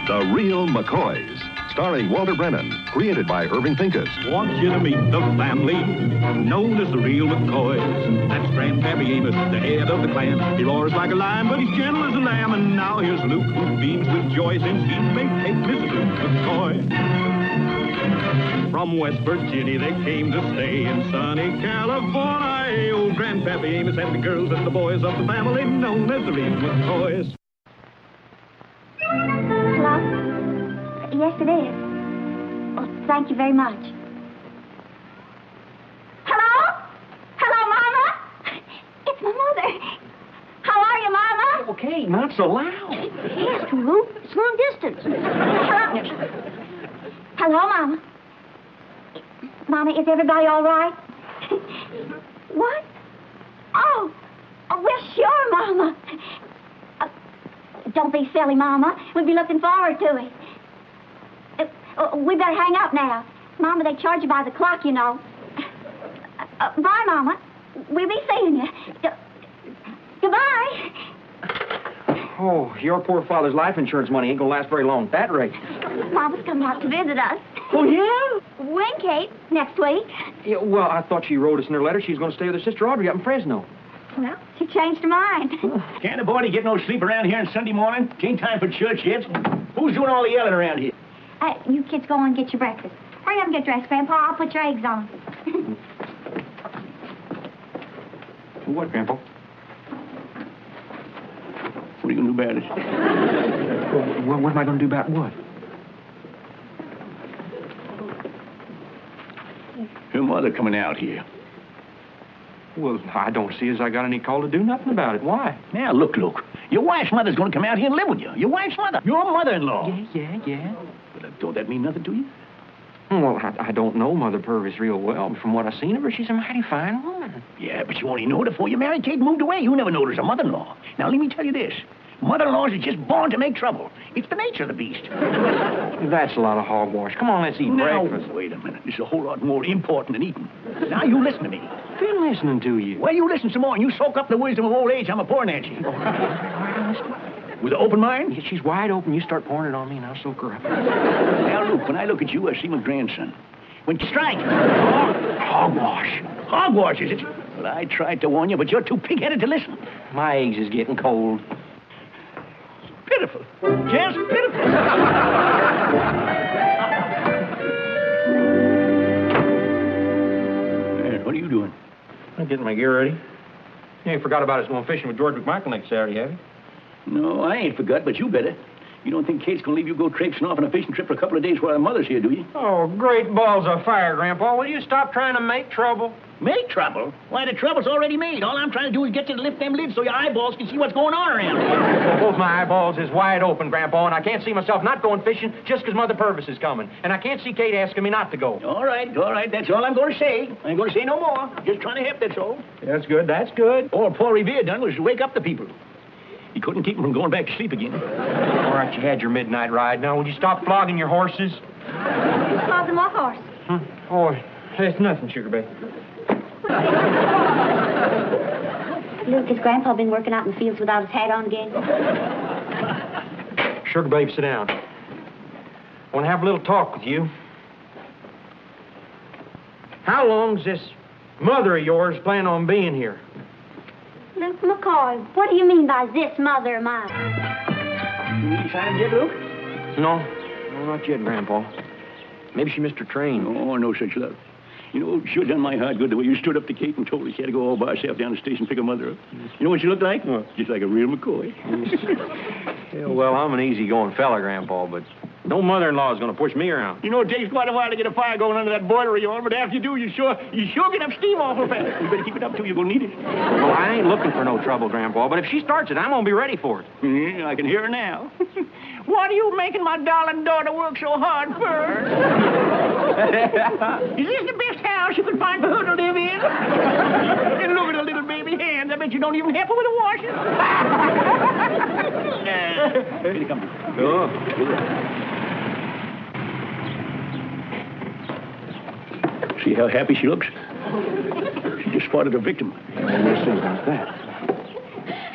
The Real McCoys, starring Walter Brennan, created by Irving Pincus. Want you to meet the family known as the Real McCoys. That's Grandpappy Amos, the head of the clan. He roars like a lion, but he's gentle as a lamb. And now here's Luke, who beams with joy since he may take Miss Luke McCoy. From West Virginia they came to stay in sunny California. Old Grandpappy Amos and the girls and the boys of the family known as the Real McCoys. Hello? Yes, it is. Oh, thank you very much. Hello? Hello, Mama? It's my mother. How are you, Mama? Okay, not so loud. Yes, Lou. It's long distance. Hello? Hello, Mama. Mama, is everybody all right? What? Oh, well, sure, Mama. Don't be silly, Mama. We'll be looking forward to it. We better hang up now. Mama, they charge you by the clock, you know. Bye, Mama. We'll be seeing you. Goodbye. Oh, your poor father's life insurance money ain't gonna last very long at that rate. Mama's coming out to visit us. Oh, yeah? When, Kate? Next week? Yeah, well, I thought she wrote us in her letter she was gonna stay with her sister Audrey up in Fresno. Well, she changed her mind. Can't a boy get no sleep around here on Sunday morning? Ain't time for church yet. Who's doing all the yelling around here? You kids go and get your breakfast. Hurry up and get dressed, Grandpa. I'll put your eggs on. What, Grandpa? What are you going to do about it? Well, what am I going to do about what? Your mother coming out here. Well, I don't see as I got any call to do nothing about it. Why? Now, look. Your wife's mother's going to come out here and live with you. Your wife's mother. Your mother-in-law. Yeah. But don't that mean nothing to you? Well, I don't know Mother Purvis real well, but from what I've seen of her, she's a mighty fine woman. Yeah, but you only know it before you married Kate and moved away. You never know her as a mother-in-law. Now, let me tell you this. Mother-in-laws are just born to make trouble. It's the nature of the beast. That's a lot of hogwash. Come on, let's eat breakfast. Wait a minute. This is a whole lot more important than eating. Now, you listen to me. Been listening to you. Well, you listen some more, and you soak up the wisdom of old age. I'm a pouring at you. With an open mind? Yeah, she's wide open. You start pouring it on me, and I'll soak her up. Now, Luke, when I look at you, I see my grandson. When you strike, hogwash. Hogwash, is it? Well, I tried to warn you, but you're too pig-headed to listen. My eggs is getting cold. Pitiful. Just pitiful. Man, what are you doing? I'm getting my gear ready. You ain't forgot about us going fishing with George McMichael next Saturday, have you? No, I ain't forgot, but you better. You don't think Kate's gonna leave you go traipsing off on a fishing trip for a couple of days while her mother's here, do you? Oh, great balls of fire, Grandpa. Will you stop trying to make trouble? Make trouble? Why, the trouble's already made. All I'm trying to do is get you to lift them lids so your eyeballs can see what's going on around here. Well, both my eyeballs is wide open, Grandpa, and I can't see myself not going fishing just because Mother Purvis is coming. And I can't see Kate asking me not to go. All right. That's all I'm going to say. I ain't going to say no more. Just trying to help, that's all. That's good. All Paul Revere done was to wake up the people. He couldn't keep them from going back to sleep again. All right, you had your midnight ride. Now, would you stop flogging your horses? Flogging what horse? Oh, it's nothing, Sugar Babe. Luke, has Grandpa been working out in the fields without his hat on again? Sugar Babe, sit down. I want to have a little talk with you. How long's this mother of yours plan on being here? Luke McCoy, what do you mean by this mother of mine? You signed yet, Luke? No, not yet, Grandpa. Maybe she missed her train. Oh, no such luck. You know, it sure done my heart good the way you stood up to Kate and told her she had to go all by herself down the station and pick her mother up. You know what she looked like? What? Just like a real McCoy. Yeah, well, I'm an easygoing fella, Grandpa, but no mother-in-law is going to push me around. You know, it takes quite a while to get a fire going under that boiler of yours, but after you do, you sure get up steam awful fast. You better keep it up, too. You're going to need it. Well, I ain't looking for no trouble, Grandpa, but if she starts it, I'm going to be ready for it. Yeah, I can hear her now. What are you making my darling daughter work so hard for? Is this the best house you could find for her to live in? And look at her little baby hands. I bet you don't even help her with the washing. Here they come. Oh. See how happy she looks? She just spotted a victim. Yes, sir, how's that?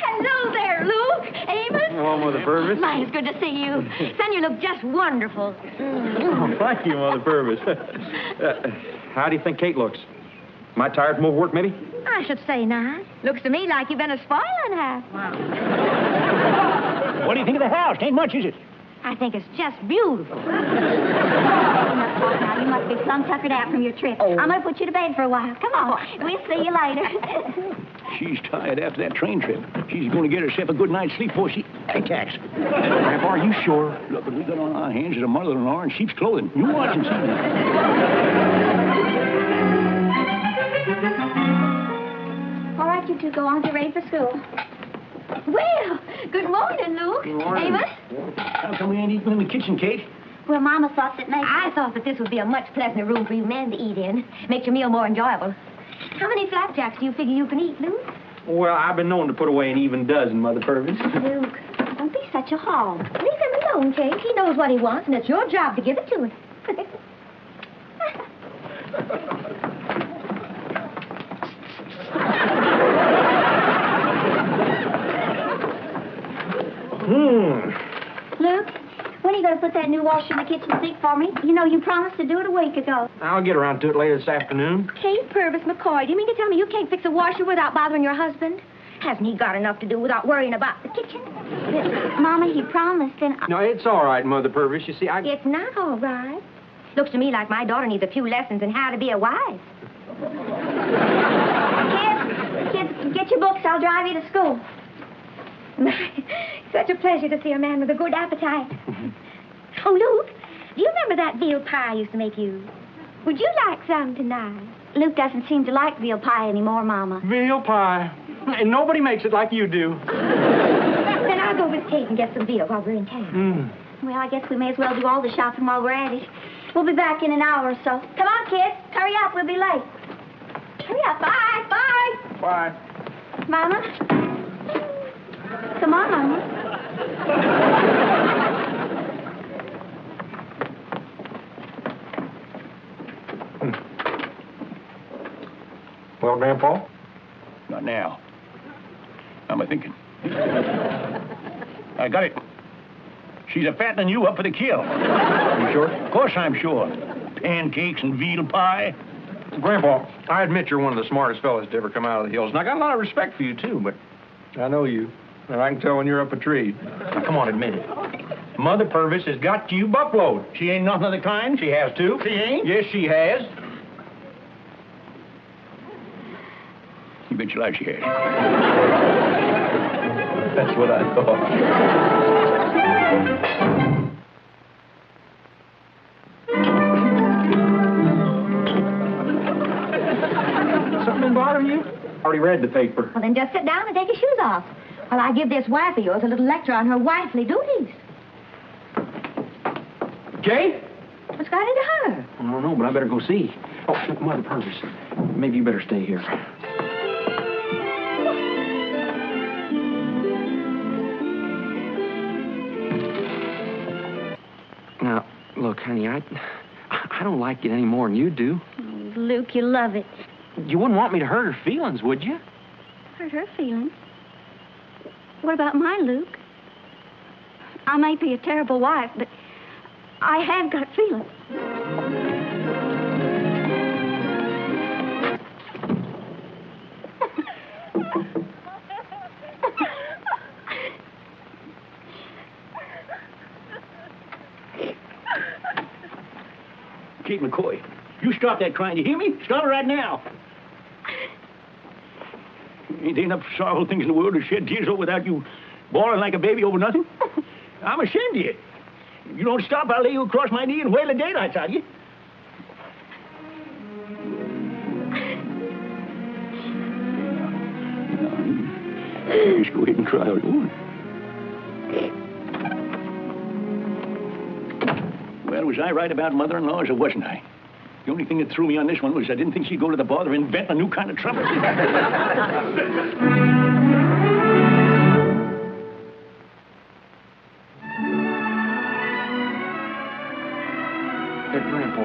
Hello there, Luke. Amos. Hello, Mother Purvis. My, it's good to see you. Son, you look just wonderful. Oh, thank you, Mother Purvis. How do you think Kate looks? Am I tired from overwork, maybe? I should say not. Looks to me like you've been a spoiling her. What do you think of the house? Ain't much, is it? I think it's just beautiful. Now, you must be plumb tuckered out from your trip. I'm going to put you to bed for a while. Come on. We'll see you later. She's tired after that train trip. She's going to get herself a good night's sleep before she attacks. Grandpa, are you sure? Look, what we got on our hands is a mother-in-law in sheep's clothing. You watch and see. All right, you two go on. Get ready for school. Well, good morning, Luke. Good morning. Amos? How come we ain't eating in the kitchen, Kate? Well, Mama thought that maybe... I thought that this would be a much pleasanter room for you men to eat in. Makes your meal more enjoyable. How many flapjacks do you figure you can eat, Luke? Well, I've been known to put away an even dozen, Mother Purvis. Luke, don't be such a hog. Leave him alone, Kate. He knows what he wants, and it's your job to give it to him. Luke, when are you going to put that new washer in the kitchen sink for me? You know, you promised to do it a week ago. I'll get around to it later this afternoon. Kate Purvis McCoy, do you mean to tell me you can't fix a washer without bothering your husband? Hasn't he got enough to do without worrying about the kitchen? Mama, he promised, and... No, it's all right, Mother Purvis. You see, It's not all right. Looks to me like my daughter needs a few lessons in how to be a wife. Kids, get your books. I'll drive you to school. Such a pleasure to see a man with a good appetite. Oh, Luke, do you remember that veal pie I used to make you? Would you like some tonight? Luke doesn't seem to like veal pie anymore, Mama. veal pie. And nobody makes it like you do. Then I'll go with Kate and get some veal while we're in town. Well, I guess we may as well do all the shopping while we're at it. We'll be back in an hour or so. Come on, kids. Hurry up. We'll be late. Hurry up. Bye. Bye. Bye. Mama. Come on, Mama. Well, Grandpa? Not now. I'm a-thinking. I got it. She's a-fattening you up for the kill. You sure? Of course I'm sure. Pancakes and veal pie. Grandpa, I admit you're one of the smartest fellas to ever come out of the hills. And I got a lot of respect for you, too, but I know you. And I can tell when you're up a tree. Now, come on, admit it. Mother Purvis has got you buffaloed. She ain't nothing of the kind. She has, too. She ain't? Yes, she has. You bet your life she has. That's what I thought. Something been bothering you? Already read the paper. Well, then just sit down and take your shoes off while I give this wife of yours a little lecture on her wifely duties. Kate? What's got into her? I don't know, but I better go see. Oh, Mother Purvis, maybe you better stay here. Now, look, honey, I don't like it any more than you do. Oh, Luke, you love it. You wouldn't want me to hurt her feelings, would you? Hurt her feelings. What about mine, Luke? I may be a terrible wife, but I have got feelings. Kate McCoy, you stop that crying. You hear me? Stop it right now. Ain't there enough sorrowful things in the world to shed tears over without you bawling like a baby over nothing? I'm ashamed of you. If you don't stop, I'll lay you across my knee and wail the daylights out of you. Just go ahead and cry all you want. Well, was I right about mother-in-laws or wasn't I? The only thing that threw me on this one was I didn't think she'd go to the bother of inventing a new kind of trumpet. Hey, Grandpa,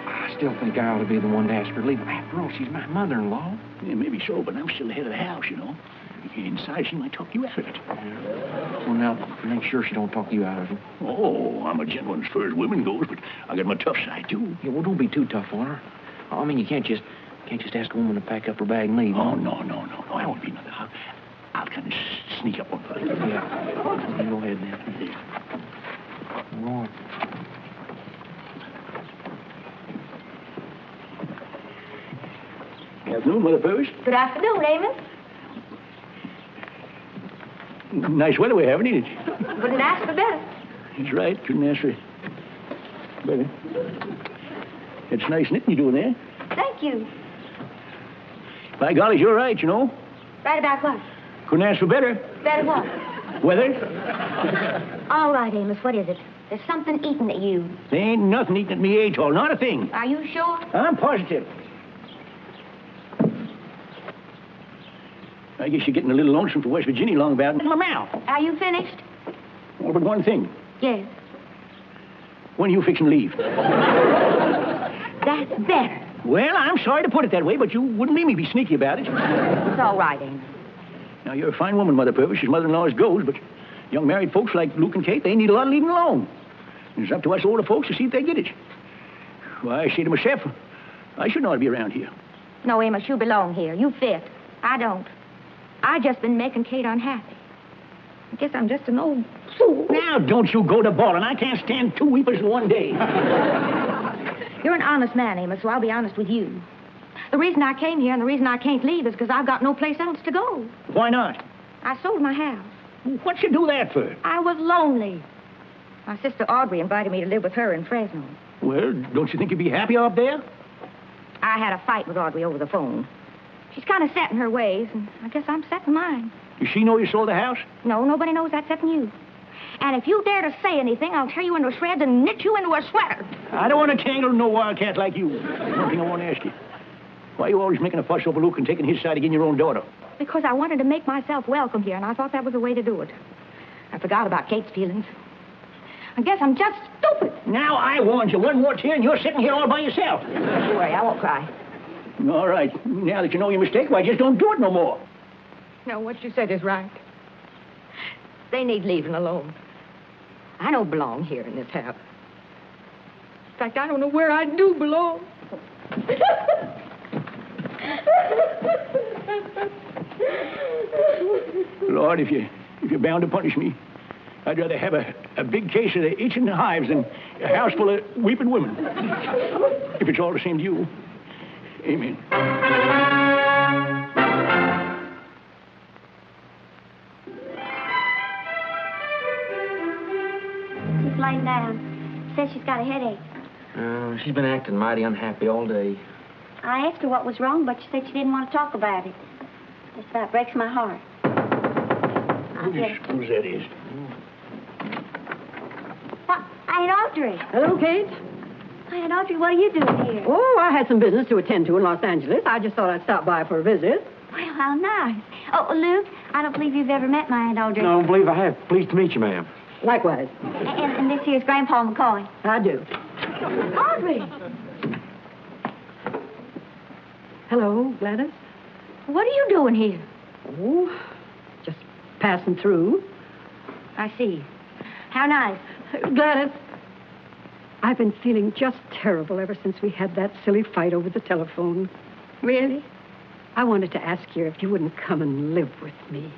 I still think I ought to be the one to ask her to leave. After all, she's my mother-in-law. Yeah, maybe so, but I'm still the head of the house, you know. Inside, she might talk you out of it. Well, now, make sure she don't talk you out of it. Oh, I'm a gentleman as far as women goes, but I got my tough side, too. Yeah, well, don't be too tough on her. I mean, you can't just ask a woman to pack up her bag and leave. Oh, no. I won't be nothing. I'll kind of sneak up on her. Yeah. You go ahead, then. Go on. Good afternoon, Mother Purvis. Good afternoon, Amos. Nice weather we're having, ain't it? Couldn't ask for better. That's right. Couldn't ask for better. It's nice knitting you're doing there. Thank you. By golly, you're right, you know. Right about what? Couldn't ask for better. Better what? Weather? All right, Amos, what is it? There's something eating at you. There ain't nothing eating at me age hole, not a thing. Are you sure? I'm positive. I guess you're getting a little lonesome for West Virginia long about my mouth. Are you finished? Well, but one thing. Yes. When are you fixing to leave? That's better. Well, I'm sorry to put it that way, but you wouldn't leave me be sneaky about it. It's all right, Amos. Now, you're a fine woman, Mother Purvis, as mother-in-laws goes, but young married folks like Luke and Kate, they need a lot of leaving alone. And it's up to us older folks to see if they get it. Why, I say to myself, I shouldn't ought to be around here. No, Amos, you belong here. You fit. I don't. I just been making Kate unhappy. I guess I'm just an old fool. Now, don't you go to bawling. I can't stand two weepers in one day. You're an honest man, Amos, so I'll be honest with you. The reason I came here and the reason I can't leave is because I've got no place else to go. Why not? I sold my house. What'd you do that for? I was lonely. My sister Audrey invited me to live with her in Fresno. Well, don't you think you'd be happier up there? I had a fight with Audrey over the phone. She's kind of set in her ways, and I guess I'm set in mine. Does she know you sold the house? No, nobody knows that except you. And if you dare to say anything, I'll tear you into shreds and knit you into a sweater. I don't want to tangle no wildcat like you. One thing I want to ask you. Why are you always making a fuss over Luke and taking his side against your own daughter? Because I wanted to make myself welcome here, and I thought that was the way to do it. I forgot about Kate's feelings. I guess I'm just stupid. Now, I warned you one more tear, and you're sitting here all by yourself. Don't worry, I won't cry. All right. Now that you know your mistake, why, just don't do it no more. No, what you said is right. They need leaving alone. I don't belong here in this house. In fact, I don't know where I do belong. Lord, if you're bound to punish me, I'd rather have a big case of the itching hives than a house full of weeping women. If it's all the same to you, amen. She's laying down. Says she's got a headache. She's been acting mighty unhappy all day. I asked her what was wrong, but she said she didn't want to talk about it. Just about breaks my heart. I'll get it. Who's that is? Aunt Audrey. Hello, Kate. Aunt Audrey, what are you doing here? Oh, I had some business to attend to in Los Angeles. I just thought I'd stop by for a visit. Well, how nice. Oh, Luke, I don't believe you've ever met my Aunt Audrey. I don't believe I have. Pleased to meet you, ma'am. Likewise. And this here's Grandpa McCoy. I do. Audrey! Hello, Gladys. What are you doing here? Oh, just passing through. I see. How nice. Gladys, I've been feeling just terrible ever since we had that silly fight over the telephone. Really? I wanted to ask you if you wouldn't come and live with me.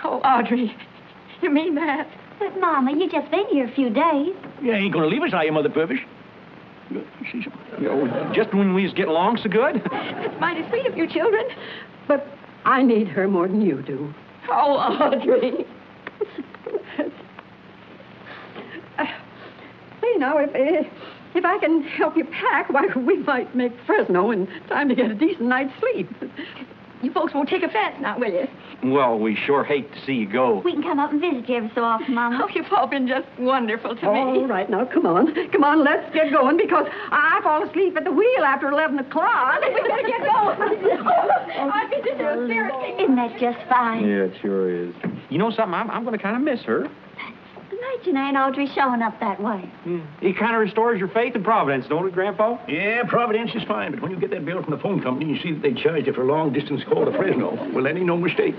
Oh, Audrey, you mean that? But, Mama, you just been here a few days. You ain't gonna leave us, are you, Mother Purvis? You see something? Just when we was getting along so good? It's mighty sweet of you children. But I need her more than you do. Oh, Audrey. You know, if I can help you pack, why, we might make Fresno in time to get a decent night's sleep. You folks won't take offense now, will you? Well, we sure hate to see you go. We can come up and visit you every so often, Mama. Oh, you've all been just wonderful to me. All right, now, come on. Come on, let's get going, because I fall asleep at the wheel after 11 o'clock. We better get going. I've been just hysterical. Isn't that just fine? Yeah, it sure is. You know something? I'm going to kind of miss her. Now, imagine Aunt Audrey showing up that way. It kind of restores your faith in Providence, don't it, Grandpa? Yeah, Providence is fine, but when you get that bill from the phone company and you see that they charged you for a long-distance call to Fresno, well, that ain't no mistake.